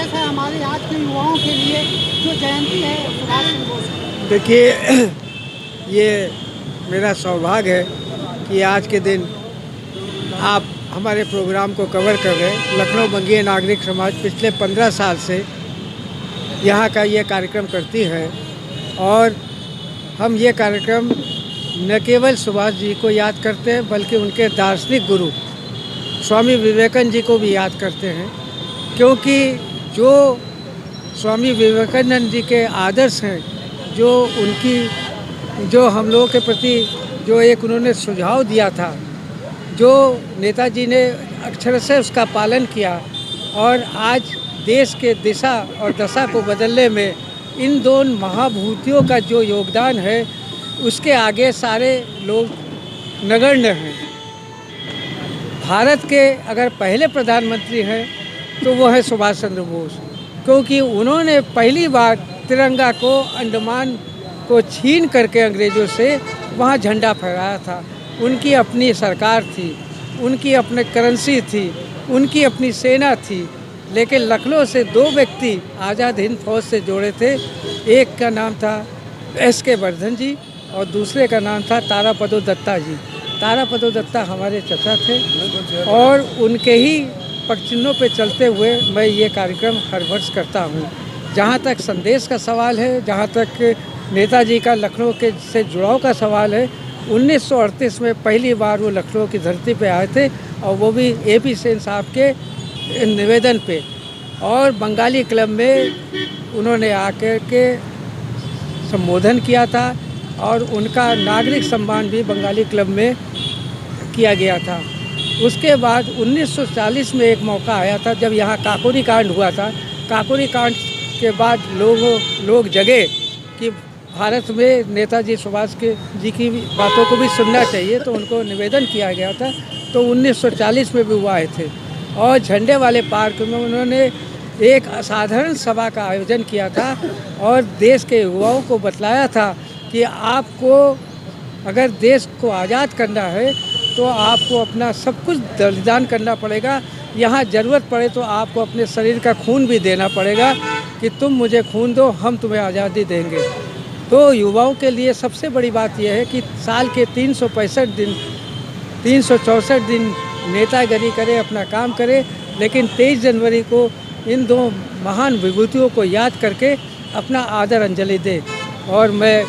संदेश है हमारे आज के युवाओं के लिए जो जयंती है सुभाष चंद्र बोस की? देखिए, ये मेरा सौभाग्य है कि आज के दिन आप हमारे प्रोग्राम को कवर कर रहे हैं। लखनऊ बंगीय नागरिक समाज पिछले 15 साल से यहाँ का ये कार्यक्रम करती है और हम ये कार्यक्रम न केवल सुभाष जी को याद करते हैं बल्कि उनके दार्शनिक गुरु स्वामी विवेकानंद जी को भी याद करते हैं, क्योंकि जो स्वामी विवेकानंद जी के आदर्श हैं, जो हम लोगों के प्रति जो एक उन्होंने सुझाव दिया था, जो नेताजी ने अक्षरशः उसका पालन किया और आज देश के दिशा और दशा को बदलने में इन दोनों महाभूतियों का जो योगदान है उसके आगे सारे लोग नगण्य हैं। भारत के अगर पहले प्रधानमंत्री हैं तो वो है सुभाष चंद्र बोस, क्योंकि उन्होंने पहली बार तिरंगा को अंडमान को छीन करके अंग्रेज़ों से वहाँ झंडा फहराया था। उनकी अपनी सरकार थी, उनकी अपनी करेंसी थी, उनकी अपनी सेना थी, लेकिन लखनऊ से 2 व्यक्ति आज़ाद हिंद फौज से जोड़े थे। एक का नाम था S.K. वर्धन जी और दूसरे का नाम था तारापदो दत्ता जी। तारापदो दत्ता हमारे चाचा थे और उनके ही पगचिन्हों पे चलते हुए मैं ये कार्यक्रम हर वर्ष करता हूँ। जहाँ तक संदेश का सवाल है, जहाँ तक नेताजी का लखनऊ के से जुड़ाव का सवाल है, 1938 में पहली बार वो लखनऊ की धरती पे आए थे और वो भी A.P. सेन साहब के निवेदन पे, और बंगाली क्लब में उन्होंने आकर के संबोधन किया था और उनका नागरिक सम्मान भी बंगाली क्लब में किया गया था। उसके बाद 1940 में एक मौका आया था जब यहाँ काकोरी कांड हुआ था। काकोरी कांड के बाद लोग जगे कि भारत में नेताजी सुभाष जी की बातों को भी सुनना चाहिए, तो उनको निवेदन किया गया था। तो 1940 में भी वो आए थे और झंडे वाले पार्क में उन्होंने एक असाधारण सभा का आयोजन किया था और देश के युवाओं को बतलाया था कि आपको अगर देश को आज़ाद करना है तो आपको अपना सब कुछ बलिदान करना पड़ेगा। यहाँ ज़रूरत पड़े तो आपको अपने शरीर का खून भी देना पड़ेगा कि तुम मुझे खून दो, हम तुम्हें आज़ादी देंगे। तो युवाओं के लिए सबसे बड़ी बात यह है कि साल के 364 दिन नेतागिरी करे, अपना काम करे, लेकिन 23 जनवरी को इन 2 महान विभूतियों को याद करके अपना आदर अंजलि दे। और मैं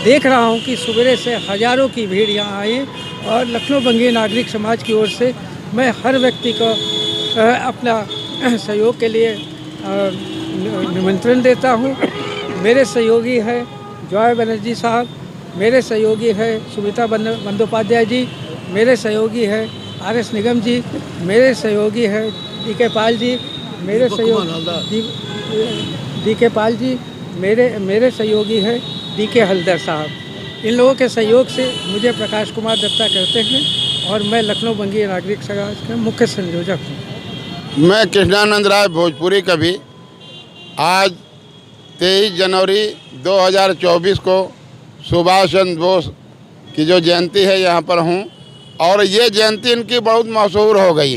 देख रहा हूं कि सवेरे से हज़ारों की भीड़ यहाँ आई और लखनऊ बंगीय नागरिक समाज की ओर से मैं हर व्यक्ति को अपना सहयोग के लिए निमंत्रण देता हूं। मेरे सहयोगी है जॉय बनर्जी साहब, मेरे सहयोगी है सुमिता बंदोपाध्याय जी, मेरे सहयोगी है R.S. निगम जी, मेरे सहयोगी है D.K. पाल जी, मेरे सहयोगी D.K. पाल जी, मेरे सहयोगी है D.K. हल्दर साहब। इन लोगों के सहयोग से मुझे प्रकाश कुमार दत्ता कहते हैं और मैं लखनऊ बंगीय नागरिक समाज का मुख्य संयोजक हूँ। मैं कृष्णानंद राय भोजपुरी कवि आज 23 जनवरी 2024 को सुभाष चंद्र बोस की जो जयंती है यहाँ पर हूँ और ये जयंती इनकी बहुत मशहूर हो गई।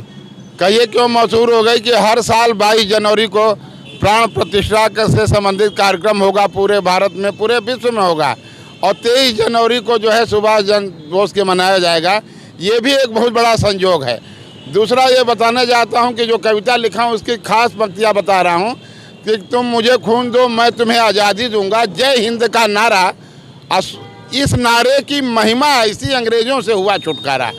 कहिए क्यों मशहूर हो गई कि हर साल 22 जनवरी को प्राण प्रतिष्ठा से संबंधित कार्यक्रम होगा, पूरे भारत में, पूरे विश्व में होगा और 23 जनवरी को जो है सुभाष चंद्र बोस के मनाया जाएगा। ये भी एक बहुत बड़ा संयोग है। दूसरा ये बताना चाहता हूँ कि जो कविता लिखा हूँ उसकी खास पंक्तियाँ बता रहा हूँ कि तुम मुझे खून दो मैं तुम्हें आज़ादी दूंगा, जय हिंद का नारा, इस नारे की महिमा ऐसी अंग्रेज़ों से हुआ छुटकारा।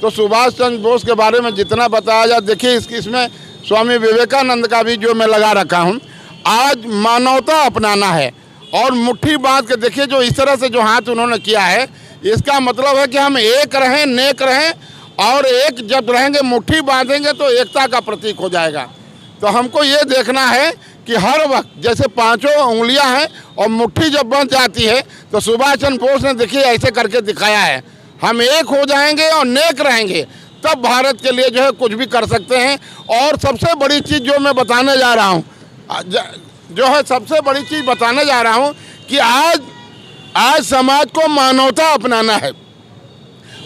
तो सुभाष चंद्र बोस के बारे में जितना बताया जाए, देखिए इसमें स्वामी विवेकानंद का भी जो मैं लगा रखा हूँ। आज मानवता अपनाना है और मुट्ठी बांध के देखिए जो इस तरह से जो हाथ उन्होंने किया है, इसका मतलब है कि हम एक रहें, नेक रहें और एक जब रहेंगे, मुट्ठी बांधेंगे तो एकता का प्रतीक हो जाएगा। तो हमको ये देखना है कि हर वक्त जैसे 5 उंगलियां हैं और मुट्ठी जब बंध जाती है तो सुभाष चंद्र बोस ने देखिए ऐसे करके दिखाया है। हम एक हो जाएंगे और नेक रहेंगे तब भारत के लिए जो है कुछ भी कर सकते हैं। और सबसे बड़ी चीज़ जो मैं बताने जा रहा हूँ, जो है सबसे बड़ी चीज़ बताने जा रहा हूँ कि आज समाज को मानवता अपनाना है।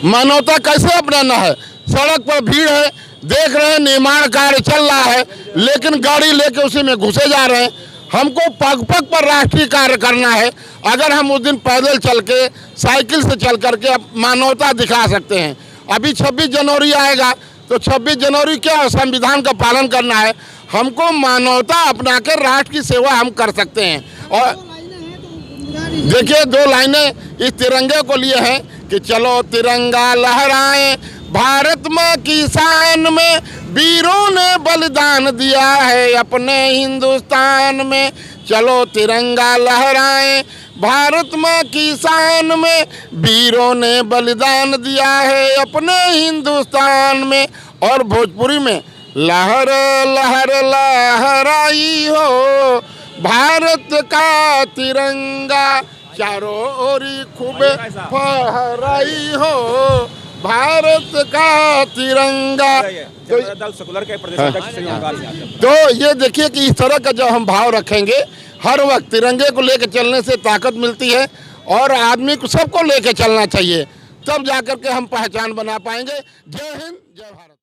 मानवता कैसे अपनाना है? सड़क पर भीड़ है, देख रहे हैं निर्माण कार्य चल रहा है, लेकिन गाड़ी लेके उसी में घुसे जा रहे हैं। हमको पग पग पर राष्ट्रीय कार्य करना है। अगर हम उस दिन पैदल चल के, साइकिल से चल करके मानवता दिखा सकते हैं। अभी 26 जनवरी आएगा, तो 26 जनवरी क्या संविधान का पालन करना है। हमको मानवता अपना के राष्ट्र की सेवा हम कर सकते हैं। और देखिए 2 लाइनें इस तिरंगे को लिए हैं कि चलो तिरंगा लहराएं, भारत माँ की शान में वीरों ने बलिदान दिया है अपने हिंदुस्तान में। चलो तिरंगा लहराएं, भारत माँ की शान में वीरों ने बलिदान दिया है अपने हिंदुस्तान में। और भोजपुरी में लहर लहर लहराई हो भारत का तिरंगा, चारों ओरी खूब फहराई हो भारत का तिरंगा। तो ये देखिए कि इस तरह का जब हम भाव रखेंगे, हर वक्त तिरंगे को लेकर चलने से ताकत मिलती है और आदमी को सबको लेकर चलना चाहिए, तब जाकर के हम पहचान बना पाएंगे। जय हिंद, जय भारत।